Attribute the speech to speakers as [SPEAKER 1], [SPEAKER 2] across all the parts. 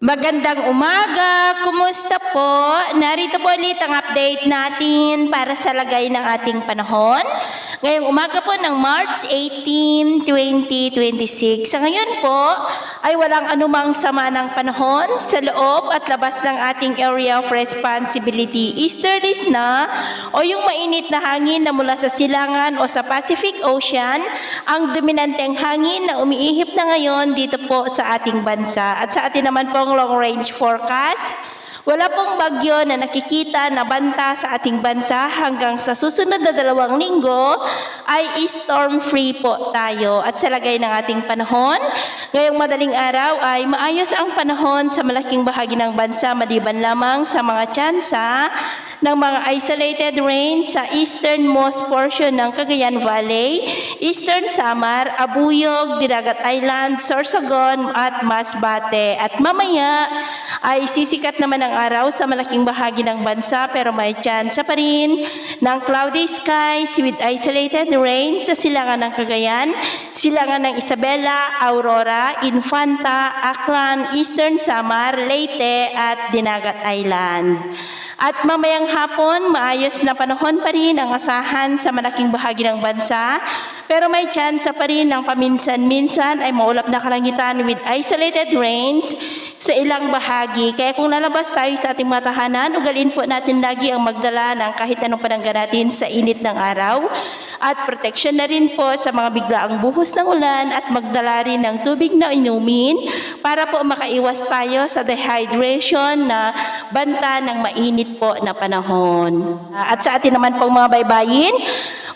[SPEAKER 1] Magandang umaga! Kumusta po? Narito po ulit ang update natin para sa lagay ng ating panahon. Ngayong umaga po ng March 18, 2026. Sa ngayon po ay walang anumang sama ng panahon sa loob at labas ng ating area of responsibility. Easterlies na o yung mainit na hangin na mula sa silangan o sa Pacific Ocean ang dominanteng hangin na umiihip na ngayon dito po sa ating bansa. At sa atin naman pong long range forecast, wala pong bagyo na nakikita na banta sa ating bansa hanggang sa susunod na 2 linggo ay storm free po tayo. At sa lagay ng ating panahon, ngayong madaling araw ay maayos ang panahon sa malaking bahagi ng bansa maliban lamang sa mga tsansa ng mga isolated rain sa easternmost portion ng Cagayan Valley, Eastern Samar, Abuyog, Diragat Island, Sorsogon at Masbate. At mamaya ay sisikat naman ang araw sa malaking bahagi ng bansa pero may tsansa pa rin ng cloudy skies with isolated rain sa silangan ng Cagayan, silangan ng Isabela, Aurora, Infanta, Aklan, Eastern Samar, Leyte at Dinagat Island. At mamayang hapon, maayos na panahon pa rin ang asahan sa malaking bahagi ng bansa. Pero may tsansa pa rin ng paminsan-minsan ay maulap na kalangitan with isolated rains sa ilang bahagi. Kaya kung lalabas tayo sa ating mga tahanan, ugalin po natin lagi ang magdala ng kahit anong panangga natin sa init ng araw. At protection na rin po sa mga biglaang buhos ng ulan at magdala rin ng tubig na inumin para po makaiwas tayo sa dehydration na banta ng mainit po na panahon. At sa atin naman pong mga baybayin,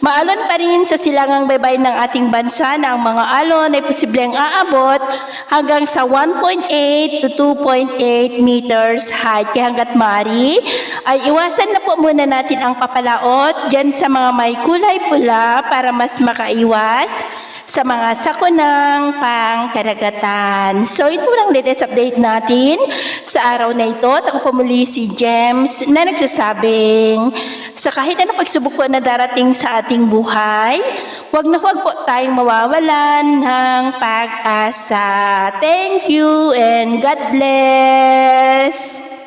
[SPEAKER 1] maalon pa rin sa silangang baybayin ng ating bansa na ang mga alon ay posibleng aabot hanggang sa 1.8 to 2.8 meters height. Kaya hanggat maaari, ay iwasan na po muna natin ang papalaot dyan sa mga may kulay pula para mas makaiwas sa mga sakunang pangkaragatan. So ito lang latest update natin sa araw na ito. At ako po muli si James na nagsasabing sa kahit anong pagsubok po na darating sa ating buhay, huwag na huwag po tayong mawawalan ng pag-asa. Thank you and God bless!